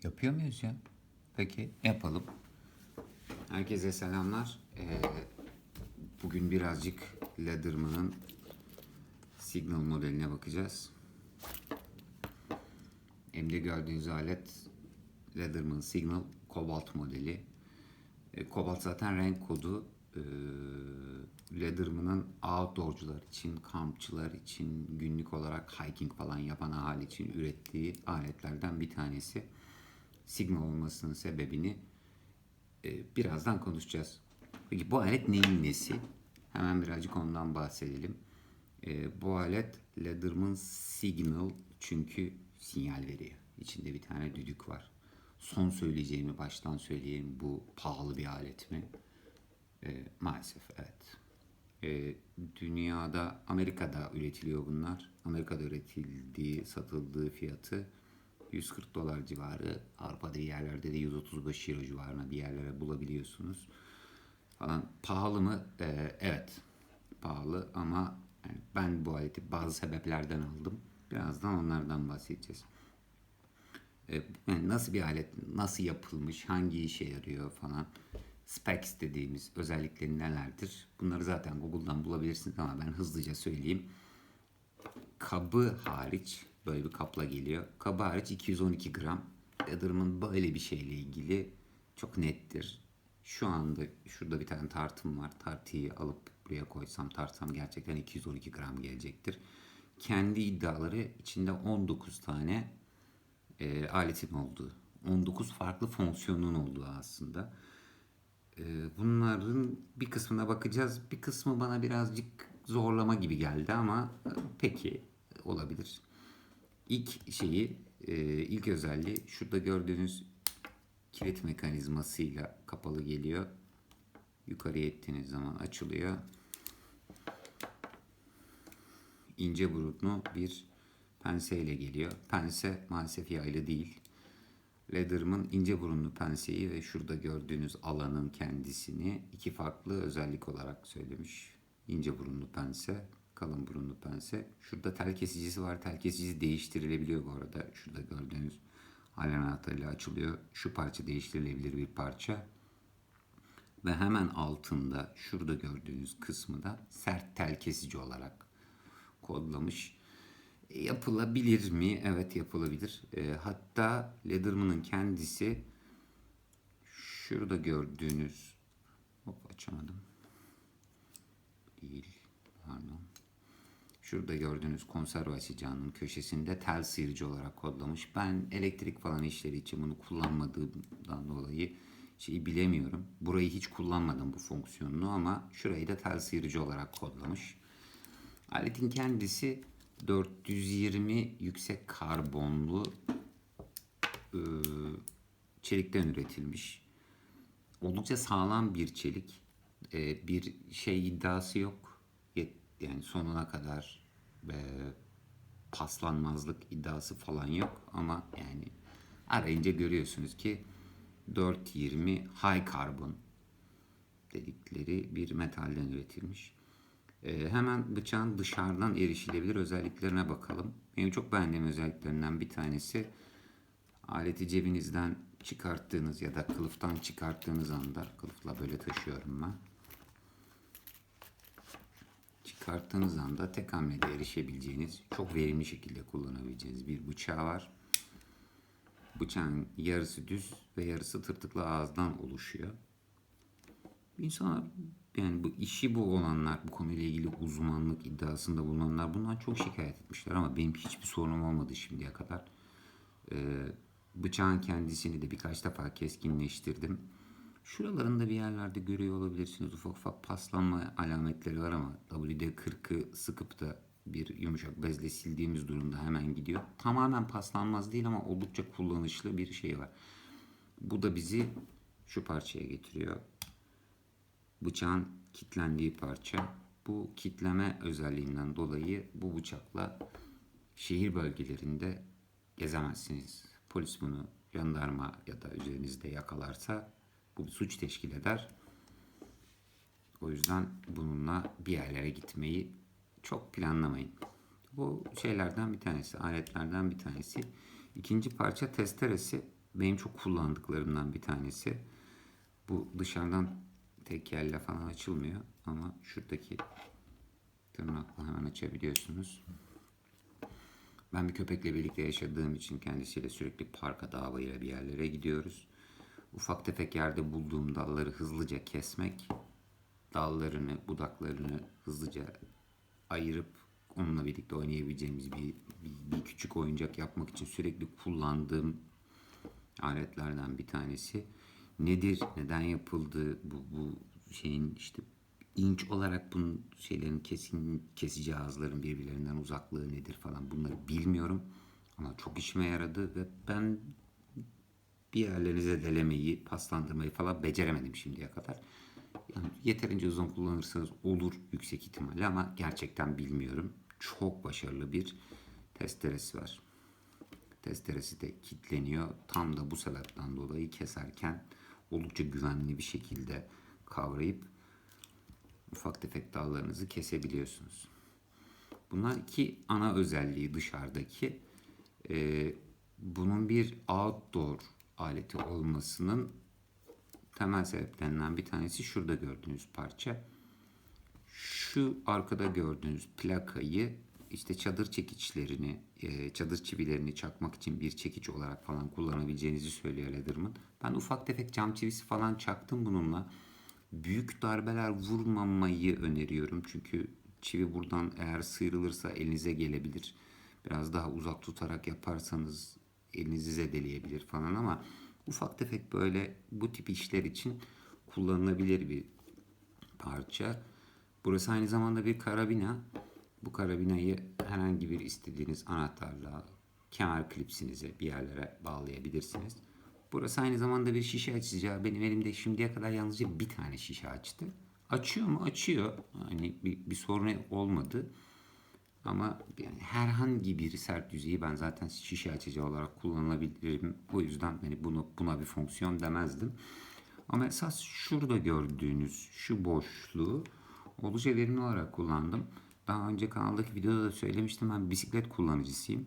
Yapıyor muyuz ya? Peki yapalım. Herkese selamlar. Bugün birazcık Leatherman'ın Signal modeline bakacağız. Elimde gördüğünüz alet Leatherman Signal Cobalt modeli. Cobalt zaten renk kodu. Leatherman'ın outdoorcular için, kampçılar için, günlük olarak hiking falan yapan ahali için ürettiği aletlerden bir tanesi. Signal olmasının sebebini birazdan konuşacağız. Peki bu alet neyin nesi? Hemen birazcık ondan bahsedelim. Bu alet Leatherman Signal çünkü sinyal veriyor. İçinde bir tane düdük var. Son söyleyeceğimi baştan söyleyeyim. Bu pahalı bir alet mi? Maalesef evet. Dünyada, Amerika'da üretiliyor bunlar. Amerika'da üretildiği, satıldığı fiyatı 140 dolar civarı. Avrupa'da bir yerlerde de 135 euro civarına bir yerlere bulabiliyorsunuz. Falan. Pahalı mı? Evet. Pahalı ama yani ben bu aleti bazı sebeplerden aldım. Birazdan onlardan bahsedeceğiz. Yani nasıl bir alet, nasıl yapılmış, hangi işe yarıyor falan. Specs dediğimiz özellikleri nelerdir? Bunları zaten Google'dan bulabilirsiniz ama ben hızlıca söyleyeyim. Kabı hariç, böyle bir kapla geliyor. Kabı hariç 212 gram. Leatherman böyle bir şeyle ilgili çok nettir. Şu anda şurada bir tane tartım var. Tartıyı alıp buraya koysam tartsam gerçekten 212 gram gelecektir. Kendi iddiaları içinde 19 tane aletin olduğu. 19 farklı fonksiyonun olduğu aslında. Bunların bir kısmına bakacağız. Bir kısmı bana birazcık zorlama gibi geldi ama peki olabilir. İlk özelliği şurada gördüğünüz kilit mekanizmasıyla kapalı geliyor. Yukarıya ettiğiniz zaman açılıyor. İnce burunlu bir penseyle geliyor. Pense maalesef yaylı değil. Leatherman ince burunlu penseyi ve şurada gördüğünüz alanın kendisini iki farklı özellik olarak söylemiş. İnce burunlu pense, kalın burunlu pense. Şurada tel kesicisi var. Tel kesicisi değiştirilebiliyor bu arada. Şurada gördüğünüz halen anahtarıyla açılıyor. Şu parça değiştirilebilir bir parça. Ve hemen altında şurada gördüğünüz kısmı da sert tel kesici olarak kodlamış. Yapılabilir mi? Evet yapılabilir. Hatta Leatherman'ın kendisi şurada gördüğünüz açamadım. Değil. Pardon. Şurada gördüğünüz konserve açacağının köşesinde tel sıyırıcı olarak kodlamış. Ben elektrik falan işleri için bunu kullanmadığımdan dolayı bilemiyorum. Burayı hiç kullanmadım bu fonksiyonunu ama şurayı da tel sıyırıcı olarak kodlamış. Aletin kendisi 420 yüksek karbonlu çelikten üretilmiş. Oldukça sağlam bir çelik. Bir şey iddiası yok. Yani sonuna kadar paslanmazlık iddiası falan yok. Ama yani arayınca görüyorsunuz ki 420 high carbon dedikleri bir metalden üretilmiş. Hemen bıçağın dışarıdan erişilebilir özelliklerine bakalım. Benim çok beğendiğim özelliklerinden bir tanesi aleti cebinizden çıkarttığınız ya da kılıftan çıkarttığınız anda, kılıfla böyle taşıyorum ben. Çıkarttığınız anda tek hamlede erişebileceğiniz, çok verimli şekilde kullanabileceğiniz bir bıçağı var. Bıçağın yarısı düz ve yarısı tırtıklı ağızdan oluşuyor. İnsanlar yani bu işi bu olanlar, bu konuyla ilgili uzmanlık iddiasında bulunanlar bundan çok şikayet etmişler ama benim hiçbir sorunum olmadı şimdiye kadar. Bıçağın kendisini de birkaç defa keskinleştirdim. Şuralarında bir yerlerde görüyor olabilirsiniz. Ufak ufak paslanma alametleri var ama WD-40'ı sıkıp da bir yumuşak bezle sildiğimiz durumda hemen gidiyor. Tamamen paslanmaz değil ama oldukça kullanışlı bir şey var. Bu da bizi şu parçaya getiriyor. Bıçağın kilitlendiği parça. Bu kitleme özelliğinden dolayı bu bıçakla şehir bölgelerinde gezemezsiniz. Polis bunu, jandarma ya da üzerinizde yakalarsa bu bir suç teşkil eder. O yüzden bununla bir yerlere gitmeyi çok planlamayın. Bu şeylerden bir tanesi, aletlerden bir tanesi. İkinci parça testeresi. benim çok kullandıklarımdan bir tanesi. Bu dışarıdan tek elle falan açılmıyor ama şuradaki tırnakla hemen açabiliyorsunuz. Ben bir köpekle birlikte yaşadığım için kendisiyle sürekli parka, dağa, bayıra bir yerlere gidiyoruz. Ufak tefek yerde bulduğum dalları hızlıca kesmek, dallarını, budaklarını hızlıca ayırıp onunla birlikte oynayabileceğimiz bir küçük oyuncak yapmak için sürekli kullandığım aletlerden bir tanesi. Nedir, neden yapıldı, bu şeyin işte inç olarak bunun şeylerin kesici ağızların birbirlerinden uzaklığı nedir falan bunları bilmiyorum. Ama çok işime yaradı ve ben bir yerlerinize delemeyi, paslandırmayı falan beceremedim şimdiye kadar. Yani yeterince uzun kullanırsanız olur yüksek ihtimalle ama gerçekten bilmiyorum. Çok başarılı bir testeresi var. Testeresi de kilitleniyor. Tam da bu sebepten dolayı keserken oldukça güvenli bir şekilde kavrayıp ufak tefek dallarınızı kesebiliyorsunuz. Bunlar iki ana özelliği dışarıdaki. Bunun bir outdoor aleti olmasının temel sebeplerinden bir tanesi şurada gördüğünüz parça. Şu arkada gördüğünüz plakayı işte çadır çekiçlerini, çadır çivilerini çakmak için bir çekiç olarak falan kullanabileceğinizi söylüyor Leatherman. Ben ufak tefek cam çivisi falan çaktım bununla. Büyük darbeler vurmamayı öneriyorum. Çünkü çivi buradan eğer sıyrılırsa elinize gelebilir. Biraz daha uzak tutarak yaparsanız elinizi zedeleyebilir falan ama ufak tefek böyle bu tip işler için kullanılabilir bir parça. Burası aynı zamanda bir karabina. Bu karabinayı herhangi bir istediğiniz anahtarla kemer klipsinize bir yerlere bağlayabilirsiniz. Burası aynı zamanda bir şişe açacağı. Benim elimde şimdiye kadar yalnızca bir tane şişe açtı. Açıyor mu? Açıyor. Hani bir sorun olmadı. Ama yani herhangi bir sert yüzeyi ben zaten şişe açıcı olarak kullanabilirim. O yüzden hani buna bir fonksiyon demezdim. Ama esas şurada gördüğünüz şu boşluğu oldukça verimli olarak kullandım. Daha önce kanaldaki videoda da söylemiştim, ben bisiklet kullanıcısıyım.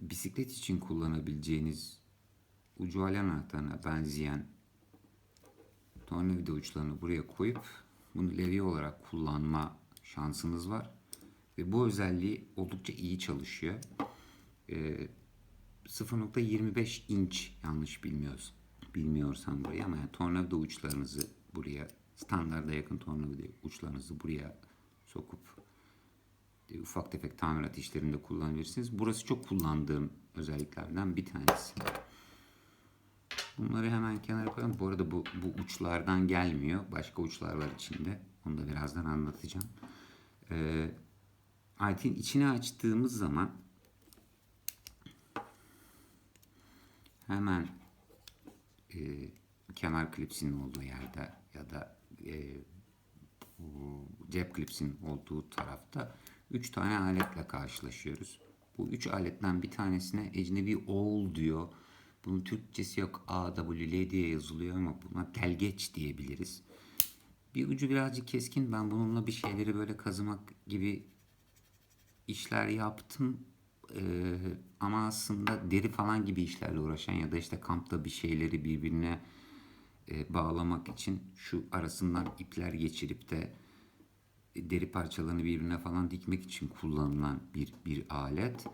Bisiklet için kullanabileceğiniz ucu alen anahtarına benzeyen tornavida uçlarını buraya koyup bunu levye olarak kullanma şansınız var. Ve bu özelliği oldukça iyi çalışıyor. 0.25 inç yanlış bilmiyorsam buraya ama yani tornavida uçlarınızı buraya standarda yakın tornavida uçlarınızı buraya sokup ufak tefek tamirat işlerinde kullanabilirsiniz. Burası çok kullandığım özelliklerden bir tanesi. Bunları hemen kenara koyalım. Bu arada bu uçlardan gelmiyor. Başka uçlar var içinde. Onu da birazdan anlatacağım. Aletin içini açtığımız zaman hemen kemer klipsinin olduğu yerde ya da cep klipsinin olduğu tarafta 3 tane aletle karşılaşıyoruz. Bu 3 aletten bir tanesine ecnebi oğul diyor. Bunun Türkçesi yok. AWL diye yazılıyor ama buna delgeç diyebiliriz. Bir ucu birazcık keskin. Ben bununla bir şeyleri böyle kazımak gibi işler yaptım. Ama aslında deri falan gibi işlerle uğraşan ya da işte kampta bir şeyleri birbirine bağlamak için şu arasından ipler geçirip de deri parçalarını birbirine falan dikmek için kullanılan bir alet.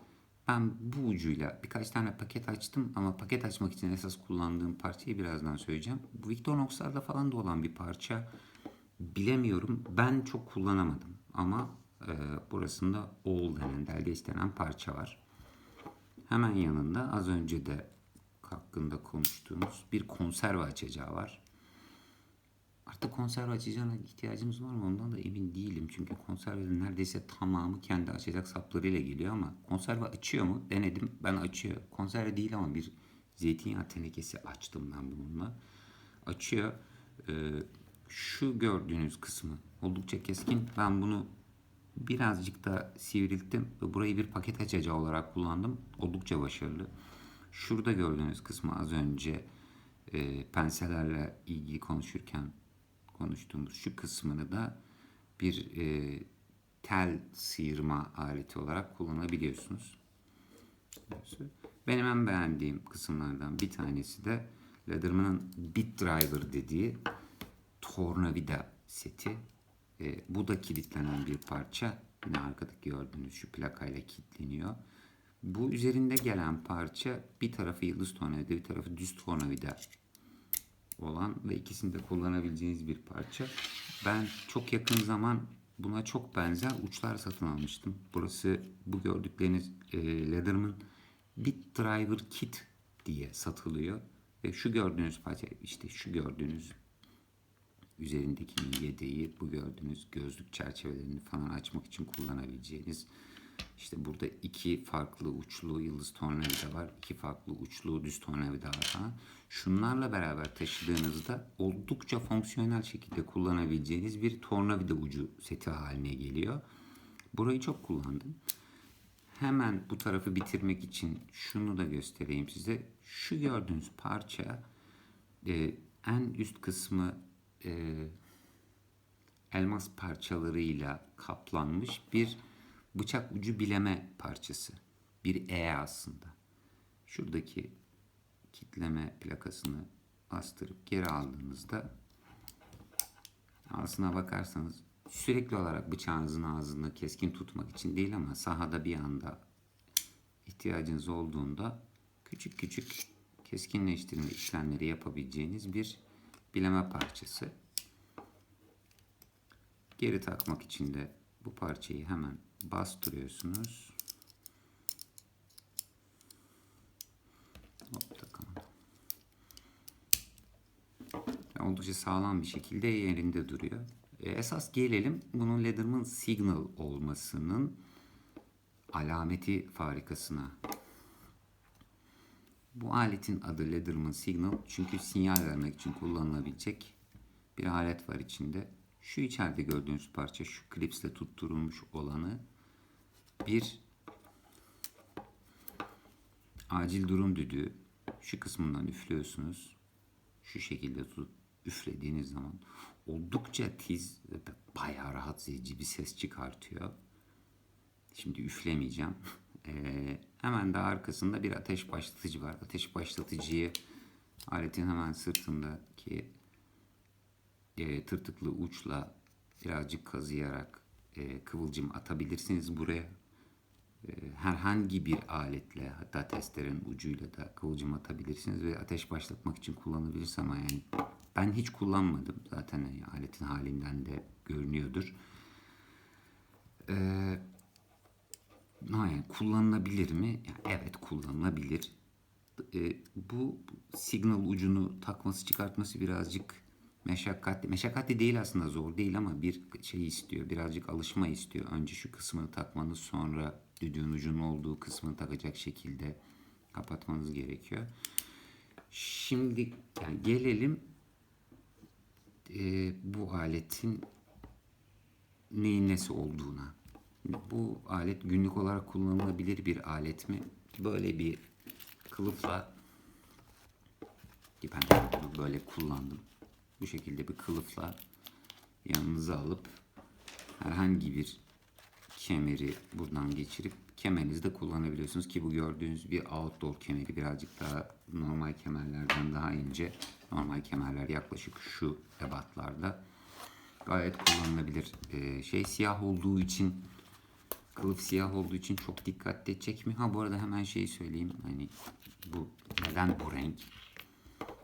Ben bu ucuyla birkaç tane paket açtım ama paket açmak için esas kullandığım parçayı birazdan söyleyeceğim. Bu Victorinox'larda falan da olan bir parça. Bilemiyorum. Ben çok kullanamadım ama burasında oğul denen, delgeç denen parça var. Hemen yanında az önce de hakkında konuştuğumuz bir konserve açacağı var. Artık konserve açacağına ihtiyacımız var mı ondan da emin değilim. Çünkü konservenin neredeyse tamamı kendi açacak saplarıyla geliyor ama konserve açıyor mu? Denedim. Ben açıyor. Konserve değil ama bir zeytinyağı tenekesi açtım ben bununla. Açıyor. Şu gördüğünüz kısmı oldukça keskin. Ben bunu birazcık da sivrilttim ve burayı bir paket açacağı olarak kullandım. Oldukça başarılı. Şurada gördüğünüz kısmı az önce penselerle ilgili konuşurken konuştuğumuz şu kısmını da bir tel sıyırma aleti olarak kullanabiliyorsunuz. Benim en beğendiğim kısımlardan bir tanesi de Leatherman'ın Bit Driver dediği tornavida seti. Bu da kilitlenen bir parça. Yine arkadaki gördüğünüz şu plakayla kilitleniyor. Bu üzerinde gelen parça bir tarafı yıldız tornavida, bir tarafı düz tornavida olan ve ikisini de kullanabileceğiniz bir parça. Ben çok yakın zaman buna çok benzer uçlar satın almıştım. Burası bu gördükleriniz Leatherman Bit Driver Kit diye satılıyor. Ve şu gördüğünüz parça, işte şu gördüğünüz üzerindeki yedeği, bu gördüğünüz gözlük çerçevelerini falan açmak için kullanabileceğiniz. İşte burada iki farklı uçlu yıldız tornavida var. İki farklı uçlu düz tornavida var falan. Şunlarla beraber taşıdığınızda oldukça fonksiyonel şekilde kullanabileceğiniz bir tornavida ucu seti haline geliyor. Burayı çok kullandım. Hemen bu tarafı bitirmek için şunu da göstereyim size. Şu gördüğünüz parça en üst kısmı elmas parçalarıyla kaplanmış bir bıçak ucu bileme parçası. Bir aslında. Şuradaki kitleme plakasını bastırıp geri aldığınızda aslına bakarsanız sürekli olarak bıçağınızın ağzını keskin tutmak için değil ama sahada bir anda ihtiyacınız olduğunda küçük küçük keskinleştirme işlemleri yapabileceğiniz bir bileme parçası. Geri takmak için de bu parçayı hemen bastırıyorsunuz. Hop, takamadım. Oldukça sağlam bir şekilde yerinde duruyor. Esas gelelim bunun Leatherman Signal olmasının alameti farikasına. Bu aletin adı Leatherman Signal çünkü sinyal vermek için kullanılabilecek bir alet var içinde. Şu içeride gördüğünüz parça, şu klipsle tutturulmuş olanı bir acil durum düdüğü. Şu kısmından üflüyorsunuz. Şu şekilde tutup üflediğiniz zaman oldukça tiz ve bayağı rahatsız edici bir ses çıkartıyor. Şimdi üflemeyeceğim. Hemen de arkasında bir ateş başlatıcı var. Ateş başlatıcıyı aletin hemen sırtındaki tırtıklı uçla birazcık kazıyarak kıvılcım atabilirsiniz buraya. Herhangi bir aletle, hatta testerenin ucuyla da kıvılcım atabilirsiniz ve ateş başlatmak için kullanabilirsiniz ama yani ben hiç kullanmadım. Zaten yani aletin halinden de görünüyordur. Yani kullanılabilir mi? Yani evet, kullanılabilir. Bu signal ucunu takması çıkartması birazcık meşakkatli. Meşakkatli değil aslında, zor değil ama bir şey istiyor. Birazcık alışma istiyor. Önce şu kısmını takmanız, sonra düdüğün ucunun olduğu kısmını takacak şekilde kapatmanız gerekiyor. Şimdi yani gelelim bu aletin neyin nesi olduğuna. Bu alet günlük olarak kullanılabilir bir alet mi? Böyle bir kılıfla, ki ben bunu böyle kullandım. Bu şekilde bir kılıfla yanınıza alıp herhangi bir kemeri buradan geçirip kemerinizde kullanabiliyorsunuz ki bu gördüğünüz bir outdoor kemeri, birazcık daha normal kemerlerden daha ince. Normal kemerler yaklaşık şu ebatlarda. Gayet kullanılabilir. Siyah olduğu için, kılıf siyah olduğu için çok dikkatli çekmiyor. Ha, bu arada hemen şeyi söyleyeyim. Hani bu neden bu renk?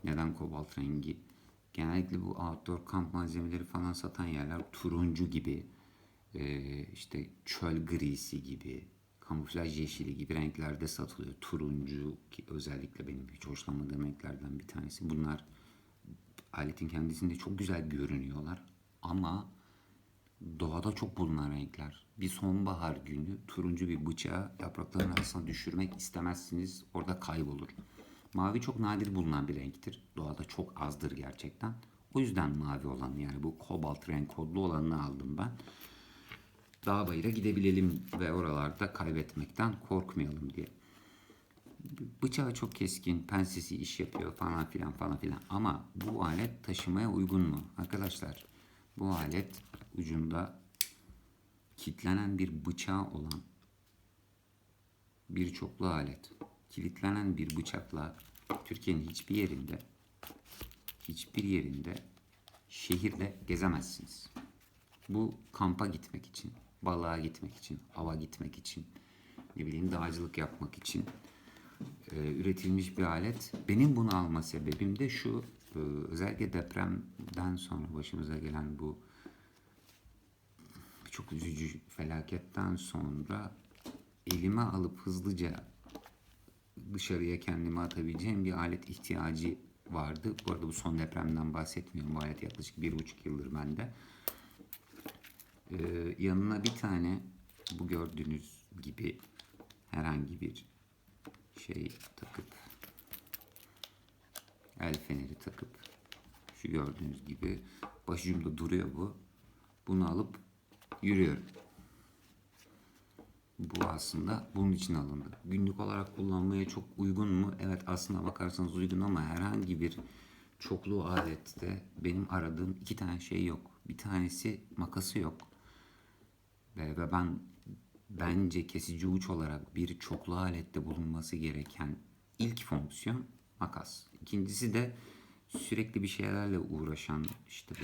Neden kobalt rengi? Genellikle bu outdoor kamp malzemeleri falan satan yerler turuncu gibi, işte çöl grisi gibi, kamuflaj yeşili gibi renklerde satılıyor. Turuncu ki özellikle benim hiç hoşlanmadığım renklerden bir tanesi. Bunlar aletin kendisinde çok güzel görünüyorlar ama doğada çok bulunan renkler. Bir sonbahar günü turuncu bir bıçağı yaprakların arasına düşürmek istemezsiniz. Orada kaybolur. Mavi çok nadir bulunan bir renktir. Doğada çok azdır gerçekten. O yüzden mavi olan, yani bu kobalt renk kodlu olanını aldım ben. Dağ bayıra gidebilelim ve oralarda kaybetmekten korkmayalım diye. Bıçağı çok keskin, pensesi iş yapıyor falan filan falan filan. Ama bu alet taşımaya uygun mu? Arkadaşlar, bu alet ucunda kilitlenen bir bıçağı olan bir çoklu alet. kilitlenen bir bıçakla Türkiye'nin hiçbir yerinde şehirde gezemezsiniz. Bu kampa gitmek için, balığa gitmek için, ava gitmek için, ne bileyim dağcılık yapmak için üretilmiş bir alet. Benim bunu alma sebebim de şu, özellikle depremden sonra başımıza gelen bu çok üzücü felaketten sonra elime alıp hızlıca dışarıya kendimi atabileceğim bir alet ihtiyacı vardı. Bu arada bu son depremden bahsetmiyorum. Bu alet yaklaşık 1,5 yıldır bende. Yanına bir tane bu gördüğünüz gibi herhangi bir şey takıp, el feneri takıp, şu gördüğünüz gibi başucumda duruyor bu. Bunu alıp yürüyorum. Bu aslında bunun için alındı. Günlük olarak kullanmaya çok uygun mu? Evet, aslına bakarsanız uygun ama herhangi bir çoklu alette benim aradığım 2 tane şey yok. Bir tanesi makası yok. Ve bence kesici uç olarak bir çoklu alette bulunması gereken ilk fonksiyon makas. İkincisi de sürekli bir şeylerle uğraşan, işte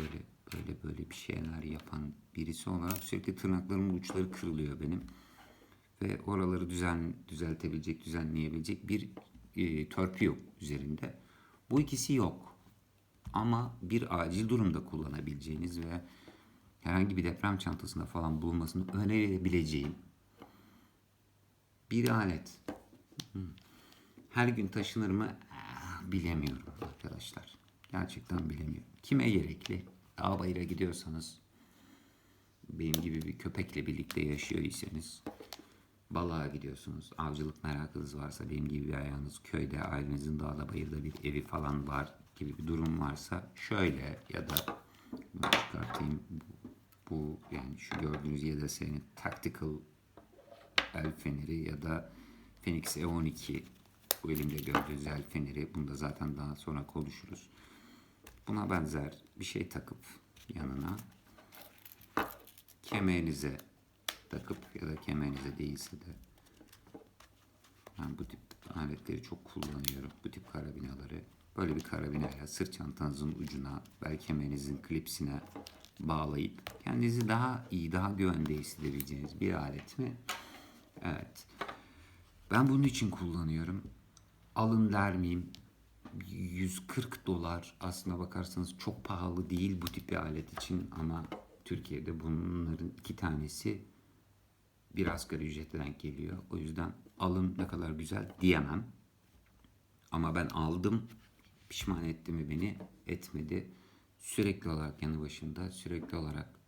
böyle bir şeyler yapan birisi olarak sürekli tırnaklarımın uçları kırılıyor benim. Ve oraları düzeltebilecek, düzenleyebilecek bir törpü yok üzerinde. Bu ikisi yok. Ama bir acil durumda kullanabileceğiniz ve herhangi bir deprem çantasında falan bulunmasını önerebileceğim bir alet. Her gün taşınır mı? Bilemiyorum arkadaşlar. Gerçekten bilemiyorum. Kime gerekli? Dağ bayıra gidiyorsanız, benim gibi bir köpekle birlikte yaşıyorsanız, balığa gidiyorsunuz, avcılık merakınız varsa, benim gibi bir ayağınız köyde, ailenizin dağda bayırda bir evi falan var gibi bir durum varsa şöyle, ya da bunu çıkartayım, bu yani şu gördüğünüz ya da senin tactical el feneri ya da Phoenix E12, bu elimde gördüğünüz el feneri, bunu da zaten daha sonra konuşuruz. Buna benzer bir şey takıp yanına, kemerinize takıp ya da kemerinize değilse de, ben bu tip aletleri çok kullanıyorum. Bu tip karabinaları böyle bir karabinayla sırt çantanızın ucuna, bel kemerinizin klipsine bağlayıp kendinizi daha iyi, daha güvende hissedebileceğiniz bir alet mi? Evet. Ben bunun için kullanıyorum. Alın der miyim? $140 aslına bakarsanız çok pahalı değil bu tip bir alet için, ama Türkiye'de bunların 2 tanesi bir asgari ücrete denk geliyor. O yüzden alın ne kadar güzel diyemem. Ama ben aldım. Pişman etti mi beni? Etmedi. Sürekli olarak yanı başımda, sürekli olarak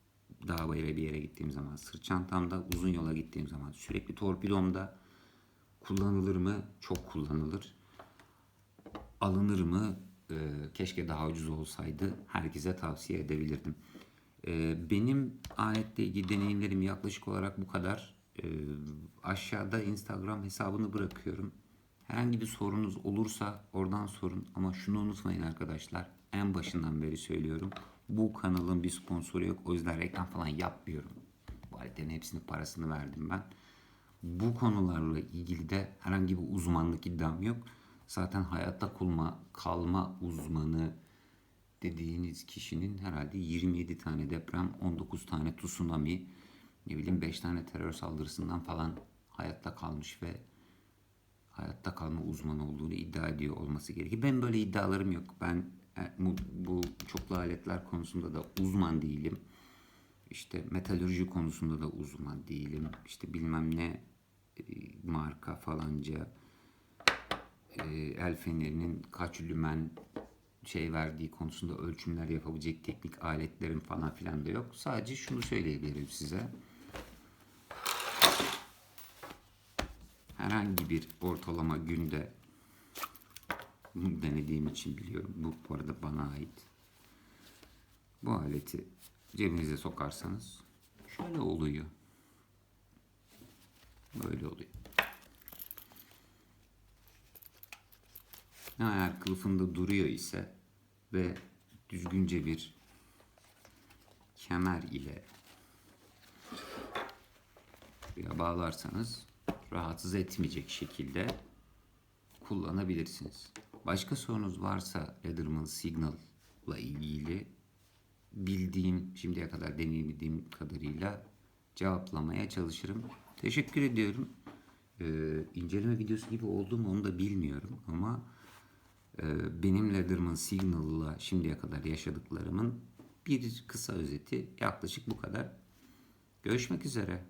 dağ bayıra bir yere gittiğim zaman, sırt çantamda, uzun yola gittiğim zaman, sürekli torpidomda. Kullanılır mı? Çok kullanılır. Alınır mı? Keşke daha ucuz olsaydı. Herkese tavsiye edebilirdim. Benim aletle ilgili deneyimlerim yaklaşık olarak bu kadar. Aşağıda Instagram hesabını bırakıyorum. Herhangi bir sorunuz olursa oradan sorun. Ama şunu unutmayın arkadaşlar. En başından beri söylüyorum. Bu kanalın bir sponsoru yok. O yüzden reklam falan yapmıyorum. Bu aletlerin hepsinin parasını verdim ben. Bu konularla ilgili de herhangi bir uzmanlık iddiam yok. Zaten hayatta kalma uzmanı dediğiniz kişinin herhalde 27 tane deprem, 19 tane tsunami, ne bileyim 5 tane terör saldırısından falan hayatta kalmış ve hayatta kalma uzmanı olduğunu iddia ediyor olması gerekir. Ben böyle iddialarım yok. Ben bu çoklu aletler konusunda da uzman değilim. İşte metalürji konusunda da uzman değilim. İşte bilmem ne marka falanca el fenerinin kaç lümen şey verdiği konusunda ölçümler yapabilecek teknik aletlerim falan filan da yok. Sadece şunu söyleyebilirim size. Herhangi bir ortalama günde, bunu denediğim için biliyorum. Bu arada bana ait. Bu aleti cebinize sokarsanız şöyle oluyor. Böyle oluyor. Eğer kılıfında duruyor ise ve düzgünce bir kemer ile buraya bağlarsanız rahatsız etmeyecek şekilde kullanabilirsiniz. Başka sorunuz varsa Leatherman Signal'la ilgili bildiğim, şimdiye kadar deneyimlediğim kadarıyla cevaplamaya çalışırım. Teşekkür ediyorum. İnceleme videosu gibi oldu mu onu da bilmiyorum ama benim Leatherman Signal'la şimdiye kadar yaşadıklarımın bir kısa özeti yaklaşık bu kadar. Görüşmek üzere.